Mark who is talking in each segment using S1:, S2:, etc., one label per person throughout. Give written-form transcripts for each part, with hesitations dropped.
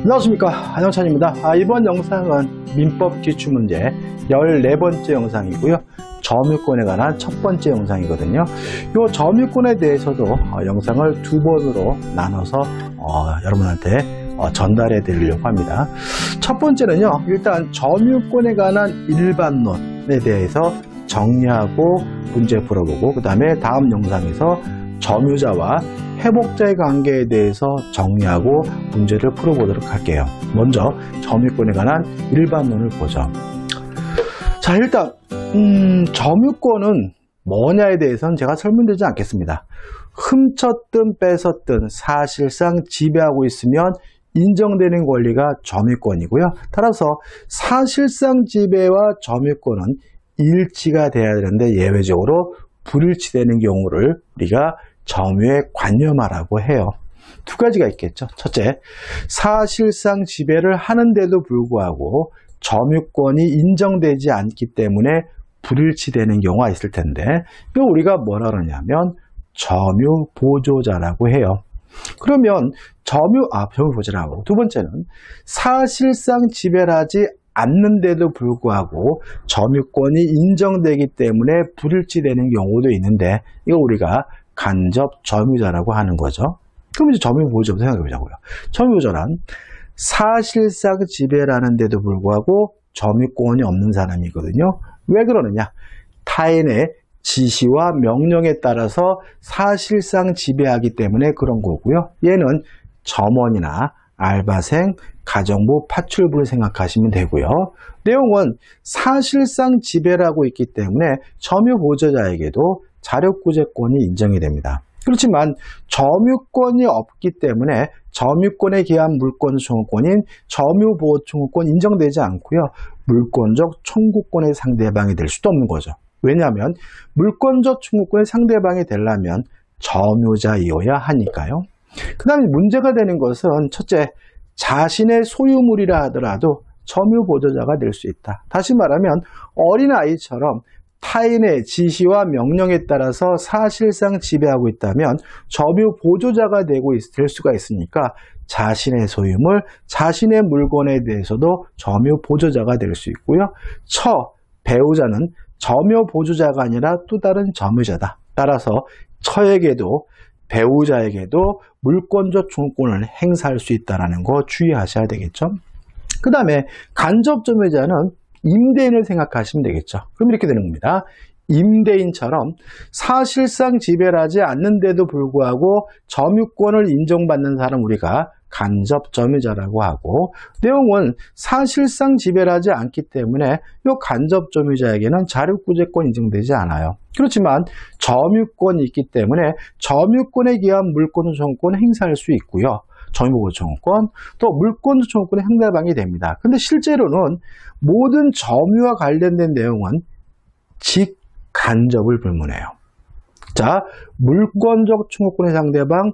S1: 안녕하십니까, 한영찬입니다. 이번 영상은 민법 기출문제 14번째 영상이고요. 점유권에 관한 첫 번째 영상이거든요. 이 점유권에 대해서도 영상을 두 번으로 나눠서 여러분한테 전달해 드리려고 합니다. 첫 번째는요, 일단 점유권에 관한 일반론에 대해서 정리하고 문제 풀어보고, 그 다음에 다음 영상에서 점유자와 회복자의 관계에 대해서 정리하고 문제를 풀어보도록 할게요. 먼저 점유권에 관한 일반론을 보죠. 자, 일단 점유권은 뭐냐에 대해서는 제가 설명드리지 않겠습니다. 훔쳤든 뺏었든 사실상 지배하고 있으면 인정되는 권리가 점유권이고요. 따라서 사실상 지배와 점유권은 일치가 돼야 되는데 예외적으로 불일치되는 경우를 우리가 점유의 관념화라고 해요. 두 가지가 있겠죠. 첫째, 사실상 지배를 하는데도 불구하고 점유권이 인정되지 않기 때문에 불일치되는 경우가 있을 텐데, 이거 우리가 뭐라 그러냐면 점유 보조자라고 해요. 그러면 점유보조자라고. 두 번째는 사실상 지배를 하지 않는데도 불구하고 점유권이 인정되기 때문에 불일치되는 경우도 있는데, 이거 우리가 간접 점유자라고 하는 거죠. 그럼 이제 점유보조 생각해 보자고요. 점유보조란 사실상 지배를 하는데도 불구하고 점유권이 없는 사람이거든요. 왜 그러느냐? 타인의 지시와 명령에 따라서 사실상 지배하기 때문에 그런 거고요. 얘는 점원이나 알바생, 가정부, 파출부를 생각하시면 되고요. 내용은 사실상 지배를 하고 있기 때문에 점유보조자에게도 자력구제권이 인정이 됩니다. 그렇지만 점유권이 없기 때문에 점유권에 기한 물권적 청구권인 점유보호청구권 인정되지 않고요. 물권적 청구권의 상대방이 될 수도 없는 거죠. 왜냐하면 물권적 청구권의 상대방이 되려면 점유자이어야 하니까요. 그 다음에 문제가 되는 것은 첫째, 자신의 소유물이라 하더라도 점유보조자가 될 수 있다. 다시 말하면 어린아이처럼 타인의 지시와 명령에 따라서 사실상 지배하고 있다면 점유보조자가 될 수가 있으니까 자신의 소유물, 자신의 물건에 대해서도 점유보조자가 될 수 있고요. 배우자는 점유보조자가 아니라 또 다른 점유자다. 따라서 처에게도 배우자에게도 물권적 청구권을 행사할 수 있다는 거 주의하셔야 되겠죠. 그 다음에 간접 점유자는 임대인을 생각하시면 되겠죠. 그럼 이렇게 되는 겁니다. 임대인처럼 사실상 지배를 하지 않는데도 불구하고 점유권을 인정받는 사람 우리가 간접 점유자라고 하고, 내용은 사실상 지배를 하지 않기 때문에 이 간접 점유자에게는 자력구제권 인정되지 않아요. 그렇지만 점유권이 있기 때문에 점유권에 기한 물권적 청구권 행사할 수 있고요. 점유보호청구권, 또 물권적 청구권의 상대방이 됩니다. 근데 실제로는 모든 점유와 관련된 내용은 직간접을 불문해요. 자, 물권적 청구권의 상대방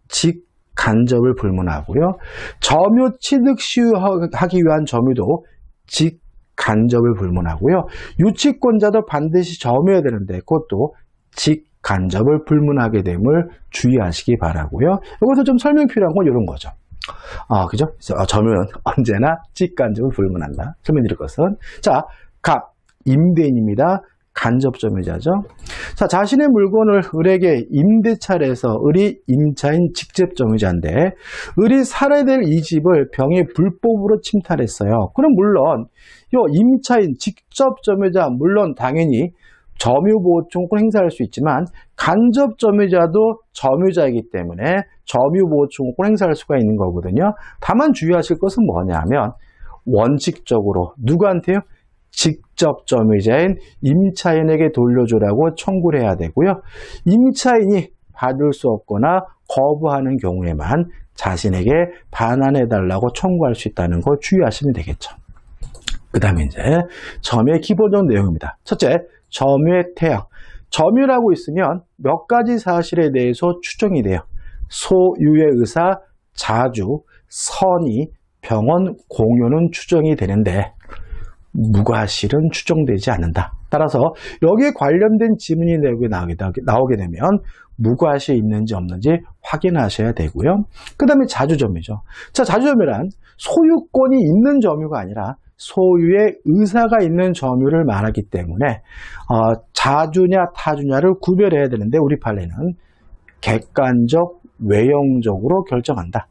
S1: 직간접을 불문하고요. 점유 취득 시효하기 위한 점유도 직간접을 불문하고요. 유치권자도 반드시 점유해야 되는데 그것도 직간접을 불문하게 됨을 주의하시기 바라고요. 여기서 좀 설명 필요한 건 이런 거죠. 그죠? 점유는 언제나 직간접을 불문한다. 설명드릴 것은. 자, 임대인입니다. 간접 점유자죠. 자, 자신의 물건을 을에게 임대차를 해서 을이 임차인 직접 점유자인데, 을이 살아야 될 이 집을 병이 불법으로 침탈했어요. 그럼 물론 이 임차인 직접 점유자, 물론 당연히 점유보호청구권 행사할 수 있지만 간접 점유자도 점유자이기 때문에 점유보호청구권 행사할 수가 있는 거거든요. 다만 주의하실 것은 뭐냐면 원칙적으로 누구한테요? 직접 점유자인 임차인에게 돌려주라고 청구를 해야 되고요. 임차인이 받을 수 없거나 거부하는 경우에만 자신에게 반환해달라고 청구할 수 있다는 거 주의하시면 되겠죠. 그 다음에 이제 점유의 기본적 내용입니다. 첫째, 점유의 태형. 점유라고 있으면 몇 가지 사실에 대해서 추정이 돼요. 소유의 의사, 자주, 선의, 병원, 공유는 추정이 되는데 무과실은 추정되지 않는다. 따라서 여기에 관련된 지문이 나오게 되면 무과실이 있는지 없는지 확인하셔야 되고요. 그 다음에 자주점유죠. 자, 자주점유란 소유권이 있는 점유가 아니라 소유의 의사가 있는 점유를 말하기 때문에 자주냐 타주냐를 구별해야 되는데 우리 판례는 객관적, 외형적으로 결정한다.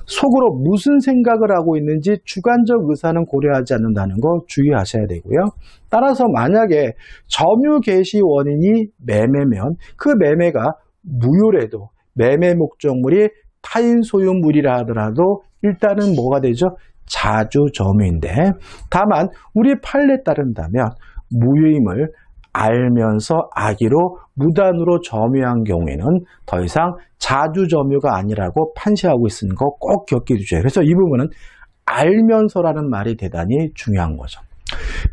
S1: 속으로 무슨 생각을 하고 있는지 주관적 의사는 고려하지 않는다는 거 주의하셔야 되고요. 따라서 만약에 점유 개시 원인이 매매면 그 매매가 무효래도 매매 목적물이 타인 소유물이라 하더라도 일단은 뭐가 되죠? 자주 점유인데 다만 우리 판례에 따른다면 무효임을 알면서 악의로 무단으로 점유한 경우에는 더 이상 자주 점유가 아니라고 판시하고 있는 거 꼭 기억해 주셔요. 그래서 이 부분은 알면서라는 말이 대단히 중요한 거죠.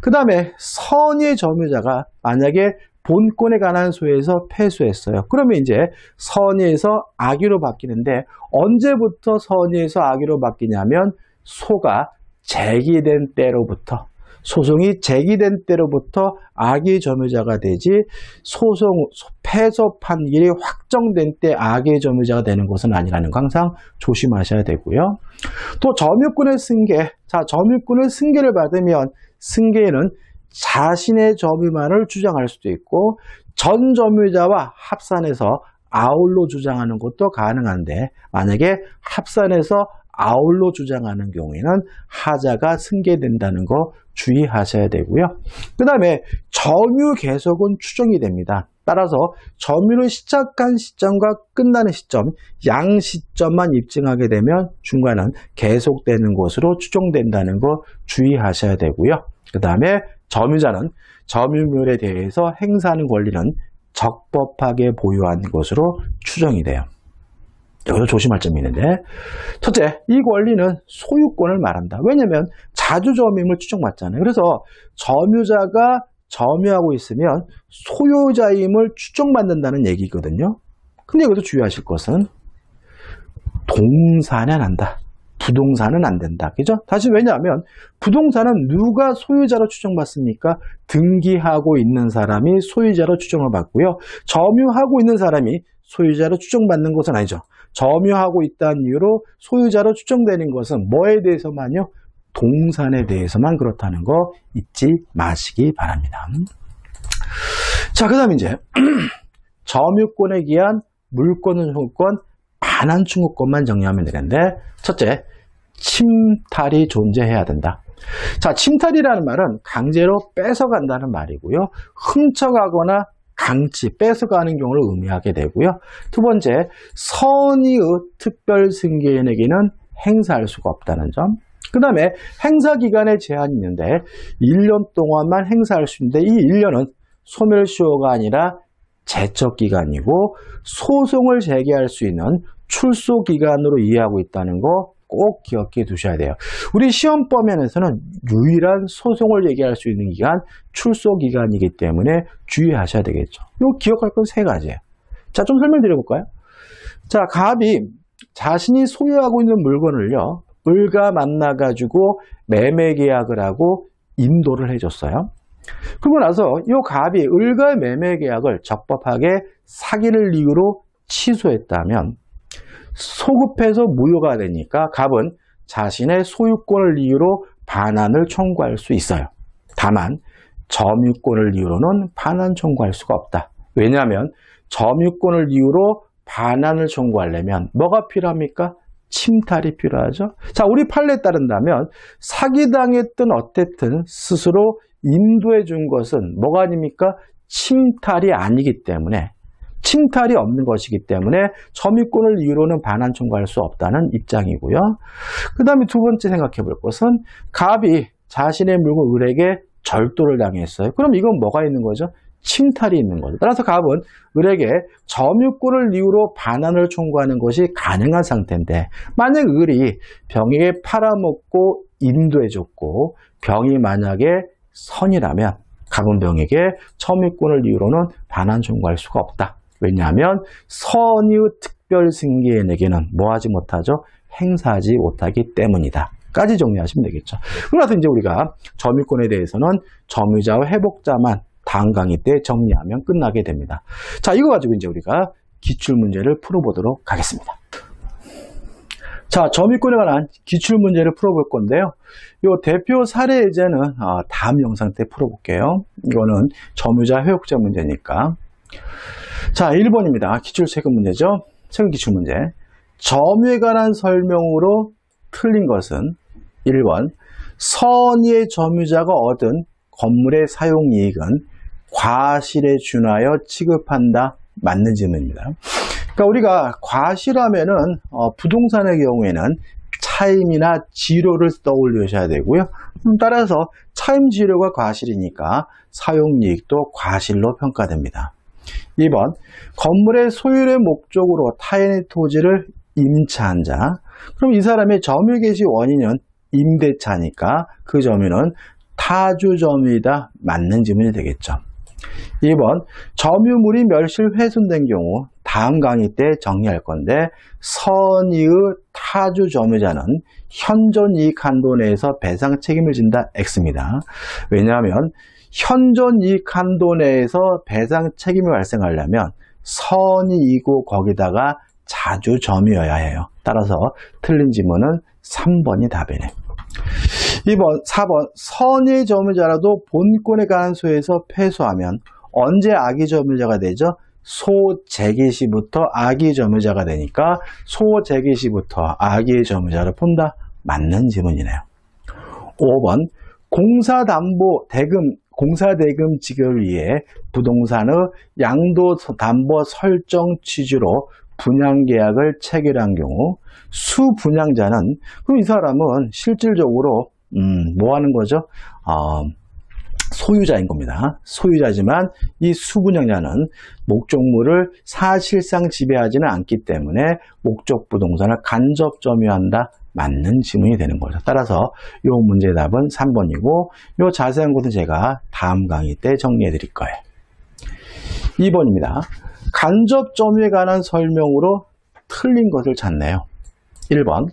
S1: 그 다음에 선의의 점유자가 만약에 본권에 관한 소에서 패소했어요. 그러면 이제 선의에서 악의로 바뀌는데 언제부터 선의에서 악의로 바뀌냐면 소가 제기된 때로부터 소송이 제기된 때로부터 악의 점유자가 되지 패소 판결이 확정된 때 악의 점유자가 되는 것은 아니라는 거 항상 조심하셔야 되고요. 또 점유권의 승계. 자, 점유권의 승계를 받으면 승계에는 자신의 점유만을 주장할 수도 있고 전 점유자와 합산해서 아울러 주장하는 것도 가능한데 만약에 합산해서 아울러 주장하는 경우에는 하자가 승계된다는 거 주의하셔야 되고요. 그 다음에 점유 계속은 추정이 됩니다. 따라서 점유를 시작한 시점과 끝나는 시점, 양 시점만 입증하게 되면 중간은 계속되는 것으로 추정된다는 거 주의하셔야 되고요. 그 다음에 점유자는 점유물에 대해서 행사하는 권리는 적법하게 보유한 것으로 추정이 돼요. 여기서 조심할 점이 있는데 첫째, 이 권리는 소유권을 말한다. 왜냐하면 자주 점유임을 추정받잖아요. 그래서 점유자가 점유하고 있으면 소유자임을 추정받는다는 얘기거든요. 근데 여기서 주의하실 것은 동사는 한다. 부동산은 안 된다. 그죠? 다시 왜냐하면 부동산은 누가 소유자로 추정받습니까? 등기하고 있는 사람이 소유자로 추정을 받고요. 점유하고 있는 사람이 소유자로 추정받는 것은 아니죠. 점유하고 있다는 이유로 소유자로 추정되는 것은 뭐에 대해서만요? 동산에 대해서만 그렇다는 거 잊지 마시기 바랍니다. 자, 그 다음에 이제 점유권에 기한 물권은 소유권, 반환 충고권만 정리하면 되는데 첫째, 침탈이 존재해야 된다. 자, 침탈이라는 말은 강제로 뺏어간다는 말이고요. 훔쳐가거나 강치, 뺏어가는 경우를 의미하게 되고요. 두 번째, 선의의 특별 승계인에게는 행사할 수가 없다는 점. 그 다음에 행사 기간에 제한이 있는데 1년 동안만 행사할 수 있는데 이 1년은 소멸시효가 아니라 제척 기간이고 소송을 제기할 수 있는 출소 기간으로 이해하고 있다는 거 꼭 기억해 두셔야 돼요. 우리 시험 범위에서는 유일한 소송을 제기할 수 있는 기간 출소 기간이기 때문에 주의하셔야 되겠죠. 이거 기억할 건 세 가지예요. 자, 좀 설명드려 볼까요? 자, 갑이 자신이 소유하고 있는 물건을요, 을과 만나가지고 매매 계약을 하고 인도를 해줬어요. 그러고 나서 이 갑이 을과의 매매 계약을 적법하게 사기를 이유로 취소했다면 소급해서 무효가 되니까 갑은 자신의 소유권을 이유로 반환을 청구할 수 있어요. 다만 점유권을 이유로는 반환 청구할 수가 없다. 왜냐하면 점유권을 이유로 반환을 청구하려면 뭐가 필요합니까? 침탈이 필요하죠. 자, 우리 판례에 따른다면 사기당했든 어쨌든 스스로 인도해 준 것은 뭐가 아닙니까? 침탈이 아니기 때문에 침탈이 없는 것이기 때문에 점유권을 이유로는 반환 청구할 수 없다는 입장이고요. 그 다음에 두 번째 생각해 볼 것은 갑이 자신의 물건 을에게 절도를 당했어요. 그럼 이건 뭐가 있는 거죠? 침탈이 있는 거죠. 따라서 갑은 을에게 점유권을 이유로 반환을 청구하는 것이 가능한 상태인데 만약 을이 병에게 팔아먹고 인도해줬고 병이 만약에 선이라면 갑은 병에게 점유권을 이유로는 반환 청구할 수가 없다. 왜냐하면 선의의 특별 승계인에게는 뭐하지 못하죠? 행사하지 못하기 때문이다. 까지 정리하시면 되겠죠. 그래서 이제 우리가 점유권에 대해서는 점유자와 회복자만 다음 강의 때 정리하면 끝나게 됩니다. 자, 이거 가지고 이제 우리가 기출문제를 풀어보도록 하겠습니다. 자, 점유권에 관한 기출문제를 풀어볼 건데요. 이 대표 사례 예제는 다음 영상 때 풀어볼게요. 이거는 점유자 회복자 문제니까. 자, 1번입니다. 기출 최근 문제죠. 최근 기출 문제. 점유에 관한 설명으로 틀린 것은 1번 선의의 점유자가 얻은 건물의 사용이익은 과실에 준하여 취급한다. 맞는 질문입니다. 그러니까 우리가 과실하면은 부동산의 경우에는 차임이나 지료를 떠올리셔야 되고요. 따라서 차임 지료가 과실이니까 사용이익도 과실로 평가됩니다. 2번 건물의 소유의 목적으로 타인의 토지를 임차한 자. 그럼 이 사람의 점유 개시 원인은 임대차니까 그 점유는 타주 점유이다. 맞는 질문이 되겠죠. 2번 점유물이 멸실 훼손된 경우 다음 강의 때 정리할 건데 선의의 타주 점유자는 현존이익 한도 내에서 배상 책임을 진다. X입니다. 왜냐하면 현존이익 한도 내에서 배상 책임이 발생하려면 선의이고 거기다가 자주 점유여야 해요. 따라서 틀린 지문은 3번이 답이네. 2번, 4번 선의 점유자라도 본권에 관한 소에서 패소하면 언제 악의 점유자가 되죠? 소재기 시부터 악의 점유자가 되니까 소재기 시부터 악의 점유자를 본다. 맞는 지문이네요. 5번 공사대금 지급을 위해 부동산의 양도담보 설정 취지로 분양계약을 체결한 경우 수분양자는 그럼 이 사람은 실질적으로 뭐 하는 거죠? 소유자인 겁니다. 소유자지만 이 수분양자는 목적물을 사실상 지배하지는 않기 때문에 목적 부동산을 간접 점유한다. 맞는 지문이 되는 거죠. 따라서 이 문제의 답은 3번이고 이 자세한 것은 제가 다음 강의 때 정리해 드릴 거예요. 2번입니다. 간접 점유에 관한 설명으로 틀린 것을 찾네요. 1번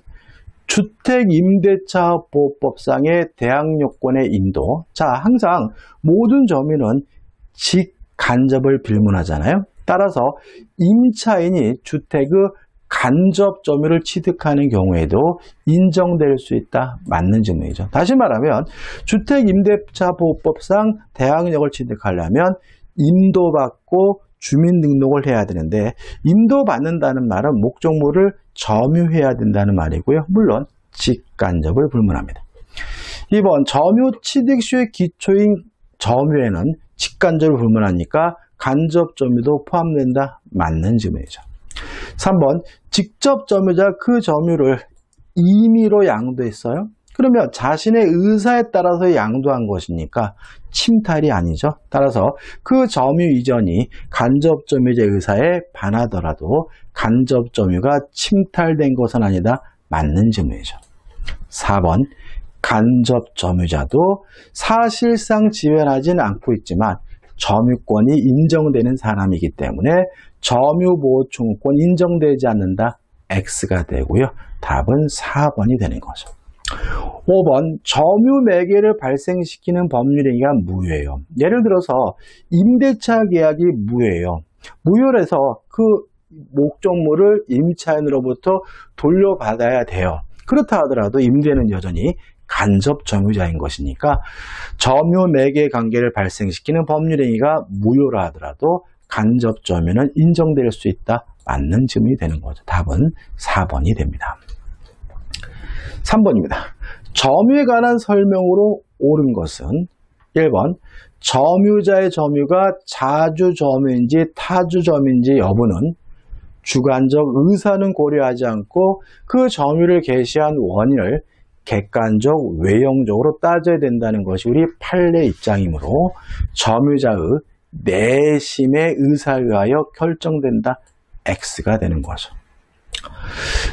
S1: 주택임대차보호법상의 대항요건의 인도. 자, 항상 모든 점유는 직간접을 빌문하잖아요. 따라서 임차인이 주택의 간접 점유를 취득하는 경우에도 인정될 수 있다. 맞는 질문이죠. 다시 말하면 주택임대차보호법상 대항력을 취득하려면 인도받고 주민등록을 해야 되는데 인도받는다는 말은 목적물을 점유해야 된다는 말이고요. 물론 직간접을 불문합니다. 2번 점유 취득시의 기초인 점유에는 직간접을 불문하니까 간접 점유도 포함된다. 맞는 질문이죠. 3번 직접 점유자 그 점유를 임의로 양도했어요. 그러면 자신의 의사에 따라서 양도한 것이니까 침탈이 아니죠. 따라서 그 점유 이전이 간접 점유자의 의사에 반하더라도 간접 점유가 침탈된 것은 아니다. 맞는 질문이죠. 4번 간접 점유자도 사실상 지배하지는 않고 있지만 점유권이 인정되는 사람이기 때문에 점유보호청구권 인정되지 않는다. X가 되고요. 답은 4번이 되는 거죠. 5번 점유 매개를 발생시키는 법률행위가 무효예요. 예를 들어서 임대차 계약이 무효예요. 무효라서 그 목적물을 임차인으로부터 돌려받아야 돼요. 그렇다 하더라도 임대인은 여전히 간접 점유자인 것이니까 점유 매개 관계를 발생시키는 법률행위가 무효라 하더라도 간접 점유는 인정될 수 있다. 맞는 질문이 되는 거죠. 답은 4번이 됩니다. 3번입니다. 점유에 관한 설명으로 옳은 것은 1번 점유자의 점유가 자주 점유인지 타주 점유인지 여부는 주관적 의사는 고려하지 않고 그 점유를 개시한 원인을 객관적 외형적으로 따져야 된다는 것이 우리 판례 입장이므로 점유자의 내심의 의사에 의하여 결정된다. X가 되는 거죠.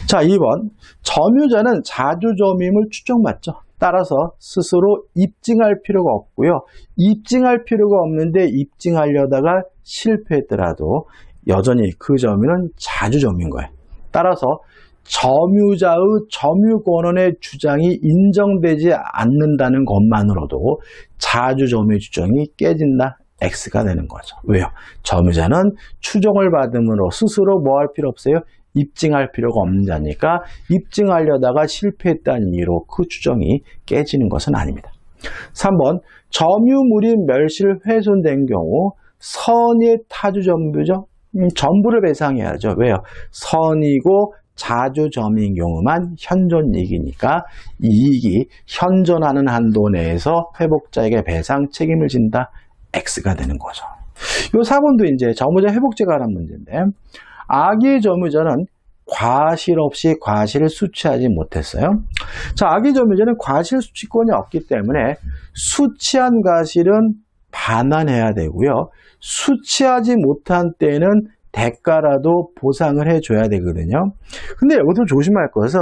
S1: 자, 2번 점유자는 자주점유임을 추정받죠. 따라서 스스로 입증할 필요가 없고요. 입증할 필요가 없는데 입증하려다가 실패했더라도 여전히 그 점유는 자주점유인 거예요. 따라서 점유자의 점유권원의 주장이 인정되지 않는다는 것만으로도 자주점유 주장이 깨진다. X가 되는 거죠. 왜요? 점유자는 추정을 받음으로 스스로 뭐 할 필요 없어요? 입증할 필요가 없는 자니까 입증하려다가 실패했다는 이유로 그 추정이 깨지는 것은 아닙니다. 3번 점유물이 멸실 훼손된 경우 선의의 타주점유죠. 전부를 배상해야죠. 왜요? 선이고 자주점인 경우만 현존이익이니까 이익이 현존하는 한도 내에서 회복자에게 배상 책임을 진다. X가 되는 거죠. 요 4번도 이제 점유자 회복제가 관한 문제인데 악의 점유자는 과실 없이 과실을 수취하지 못했어요. 자, 악의 점유자는 과실 수취권이 없기 때문에 수취한 과실은 반환해야 되고요. 수취하지 못한 때는 대가라도 보상을 해줘야 되거든요. 근데 여기서 조심할 것은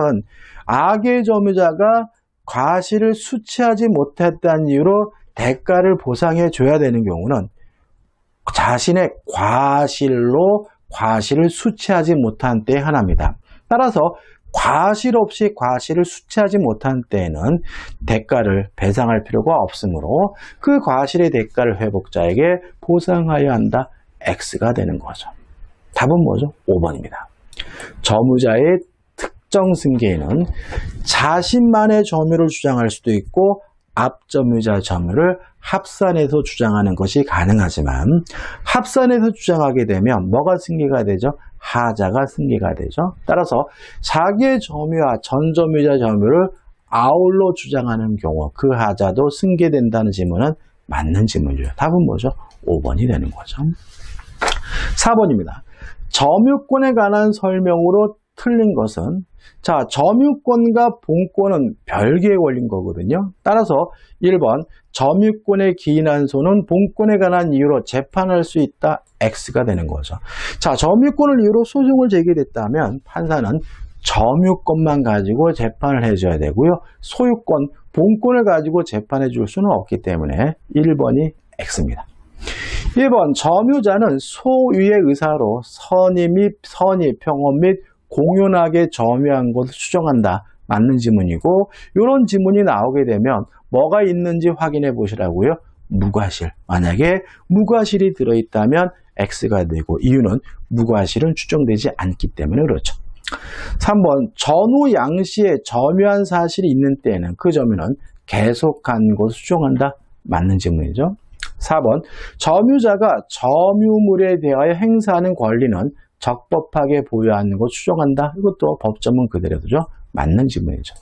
S1: 악의 점유자가 과실을 수취하지 못했다는 이유로 대가를 보상해줘야 되는 경우는 자신의 과실로 과실을 수취하지 못한 때 하나입니다. 따라서 과실 없이 과실을 수취하지 못한 때에는 대가를 배상할 필요가 없으므로 그 과실의 대가를 회복자에게 보상하여야 한다. X가 되는 거죠. 답은 뭐죠? 5번입니다. 점유자의 특정 승계인은 자신만의 점유를 주장할 수도 있고 앞점유자 점유를 합산해서 주장하는 것이 가능하지만 합산해서 주장하게 되면 뭐가 승계가 되죠? 하자가 승계가 되죠. 따라서 자기의 점유와 전점유자 점유를 아울러 주장하는 경우 그 하자도 승계된다는 지문은 맞는 지문이죠. 답은 뭐죠? 5번이 되는 거죠. 4번입니다. 점유권에 관한 설명으로 틀린 것은 자, 점유권과 본권은 별개의 권리인 거거든요. 따라서 1번 점유권에 기인한 손은 본권에 관한 이유로 재판할 수 있다. X가 되는 거죠. 자, 점유권을 이유로 소송을 제기됐다면 판사는 점유권만 가지고 재판을 해줘야 되고요. 소유권, 본권을 가지고 재판해 줄 수는 없기 때문에 1번이 X입니다. 1번 점유자는 소유의 의사로 선의 및 평원 및 공연하게 점유한 것을 추정한다. 맞는 지문이고 이런 지문이 나오게 되면 뭐가 있는지 확인해 보시라고요. 무과실. 만약에 무과실이 들어있다면 X가 되고 이유는 무과실은 추정되지 않기 때문에 그렇죠. 3번 전후 양시에 점유한 사실이 있는 때에는 그 점유는 계속한 것을 추정한다. 맞는 지문이죠. 4번 점유자가 점유물에 대하여 행사하는 권리는 적법하게 보유하는 것 추정한다. 이것도 법조문 그대로죠. 맞는 지문이죠.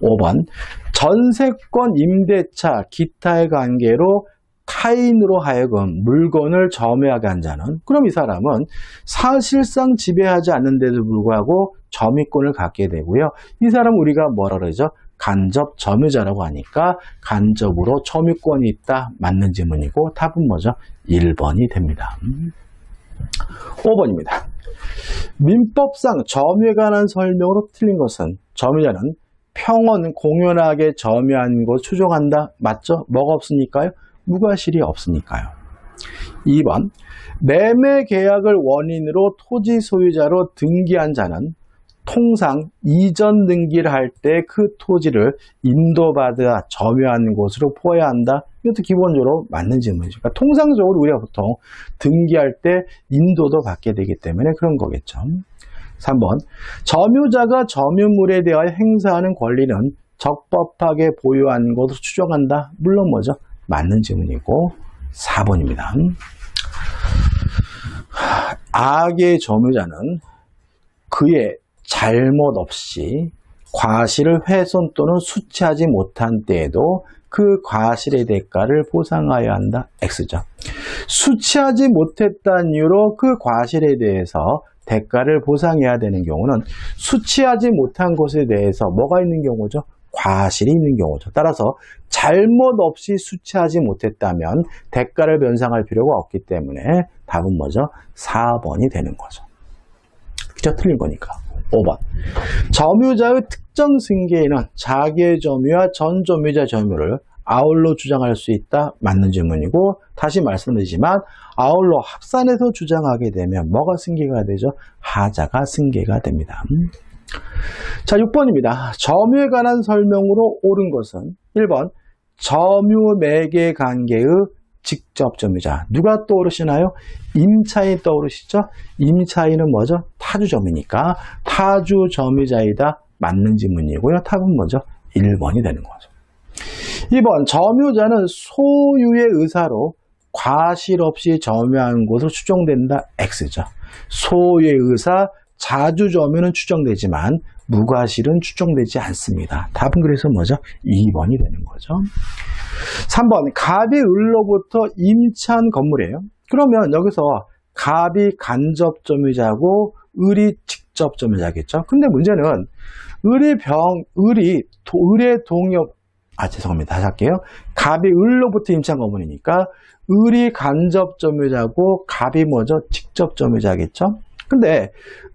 S1: 5번 전세권, 임대차, 기타의 관계로 타인으로 하여금 물건을 점유하게 한 자는 그럼 이 사람은 사실상 지배하지 않는데도 불구하고 점유권을 갖게 되고요. 이 사람 우리가 뭐라 그러죠? 간접 점유자라고 하니까 간접으로 점유권이 있다. 맞는 지문이고 답은 뭐죠? 1번이 됩니다. 5번입니다. 민법상 점유에 관한 설명으로 틀린 것은 점유자는 평온 공연하게 점유한 것 추정한다. 맞죠? 뭐가 없으니까요? 무과실이 없으니까요. 2번 매매 계약을 원인으로 토지 소유자로 등기한 자는 통상 이전 등기를 할 때 그 토지를 인도받아 점유한 곳으로 포해야 한다. 이것도 기본적으로 맞는 질문이죠. 그러니까 통상적으로 우리가 보통 등기할 때 인도도 받게 되기 때문에 그런 거겠죠. 3번 점유자가 점유물에 대하여 행사하는 권리는 적법하게 보유한 것으로 추정한다. 물론 뭐죠? 맞는 질문이고 4번입니다. 악의 점유자는 그의 잘못 없이 과실을 훼손 또는 수취하지 못한 때에도 그 과실의 대가를 보상하여야 한다. X죠. 수취하지 못했다는 이유로 그 과실에 대해서 대가를 보상해야 되는 경우는 수취하지 못한 것에 대해서 뭐가 있는 경우죠? 과실이 있는 경우죠. 따라서 잘못 없이 수취하지 못했다면 대가를 변상할 필요가 없기 때문에 답은 뭐죠? 4번이 되는 거죠. 그죠? 틀린 거니까. 5번 점유자의 특정 승계인은 자기의 점유와 전 점유자 점유를 아울러 주장할 수 있다. 맞는 질문이고 다시 말씀드리지만 아울러 합산해서 주장하게 되면 뭐가 승계가 되죠? 하자가 승계가 됩니다. 자, 6번입니다. 점유에 관한 설명으로 옳은 것은 1번 점유 매개 관계의 직접 점유자. 누가 떠오르시나요? 임차인 떠오르시죠? 임차인은 뭐죠? 타주점이니까 타주점유자이다. 맞는 지문이고요. 답은 뭐죠? 1번이 되는 거죠. 2번, 점유자는 소유의 의사로 과실 없이 점유한 것으로 추정된다. X죠. 소유의 의사, 자주 점유는 추정되지만 무과실은 추정되지 않습니다. 답은 그래서 뭐죠? 2번이 되는 거죠. 3번, 갑이 을로부터 임차한 건물이에요. 그러면 여기서 갑이 간접 점유자고 을이 직접 점유자겠죠. 근데 문제는 을의 동의업, 죄송합니다. 다시 할게요. 갑이 을로부터 임차한 건물이니까 을이 간접 점유자고 갑이 뭐죠? 직접 점유자겠죠. 근데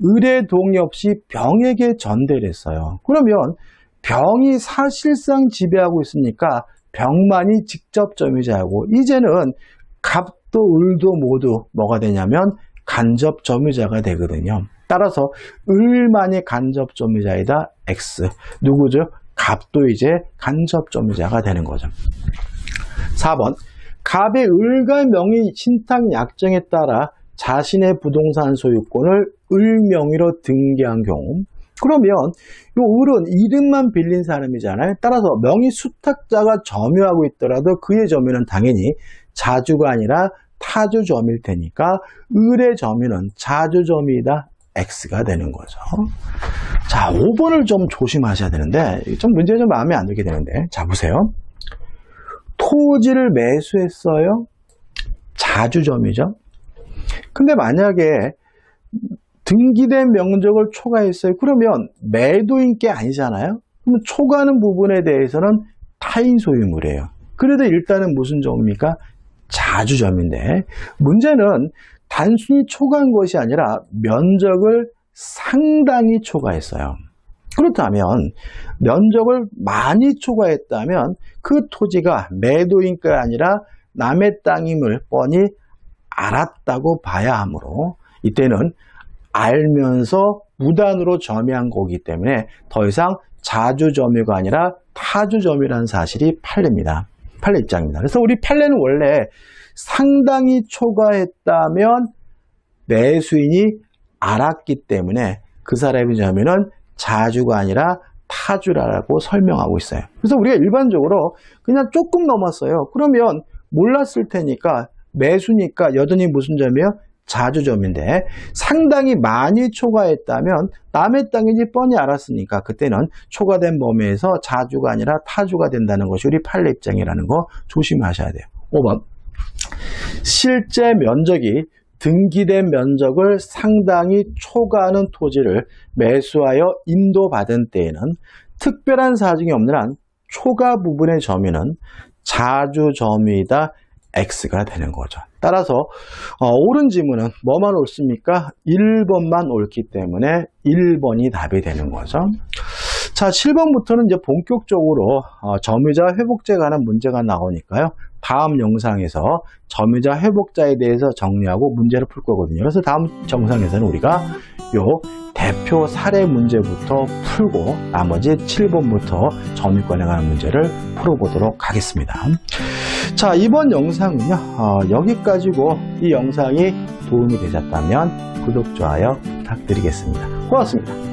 S1: 을의 동의 없이 병에게 전대를 했어요. 그러면 병이 사실상 지배하고 있으니까 병만이 직접 점유자고, 이제는 갑도 을도 모두 뭐가 되냐면 간접 점유자가 되거든요. 따라서 을만이 간접 점유자이다. X. 누구죠? 갑도 이제 간접 점유자가 되는 거죠. 4번, 갑의 을과 명의 신탁 약정에 따라 자신의 부동산 소유권을 을 명의로 등기한 경우, 그러면 이 을은 이름만 빌린 사람이잖아요. 따라서 명의 수탁자가 점유하고 있더라도 그의 점유는 당연히 자주가 아니라 타주 점유일 테니까 을의 점유는 자주 점유이다. X가 되는 거죠. 자, 5번을 좀 조심하셔야 되는데, 좀 문제 좀 마음에 안 들게 되는데, 자, 보세요. 토지를 매수했어요. 자주 점유죠. 근데 만약에 등기된 명적을 초과했어요. 그러면 매도인 게 아니잖아요. 그럼 초과하는 부분에 대해서는 타인 소유물이에요. 그래도 일단은 무슨 점입니까? 자주점인데, 문제는 단순히 초과한 것이 아니라 면적을 상당히 초과했어요. 그렇다면 면적을 많이 초과했다면 그 토지가 매도인 게 아니라 남의 땅임을 뻔히 알았다고 봐야 하므로, 이때는 알면서 무단으로 점유한 거기 때문에 더 이상 자주점유가 아니라 타주점유라는 사실이 판례입니다. 판례 입장입니다. 그래서 우리 판례는 원래 상당히 초과했다면 매수인이 알았기 때문에 그 사람의 점유는 자주가 아니라 타주라고 설명하고 있어요. 그래서 우리가 일반적으로 그냥 조금 넘었어요. 그러면 몰랐을 테니까 매수니까 여전히 무슨 점이에요? 자주점인데, 상당히 많이 초과했다면 남의 땅인지 뻔히 알았으니까 그때는 초과된 범위에서 자주가 아니라 타주가 된다는 것이 우리 판례 입장이라는 거 조심하셔야 돼요. 5번, 실제 면적이 등기된 면적을 상당히 초과하는 토지를 매수하여 인도받은 때에는 특별한 사정이 없는 한 초과 부분의 점유는 자주점유이다. X가 되는 거죠. 따라서 옳은 지문은 뭐만 옳습니까? 1번만 옳기 때문에 1번이 답이 되는 거죠. 자, 7번부터는 이제 본격적으로 점유자 회복자에 관한 문제가 나오니까요. 다음 영상에서 점유자 회복자에 대해서 정리하고 문제를 풀 거거든요. 그래서 다음 영상에서는 우리가 요 대표 사례 문제부터 풀고 나머지 7번부터 점유권에 관한 문제를 풀어보도록 하겠습니다. 자, 이번 영상은요, 여기까지고, 이 영상이 도움이 되셨다면 구독, 좋아요 부탁드리겠습니다. 고맙습니다.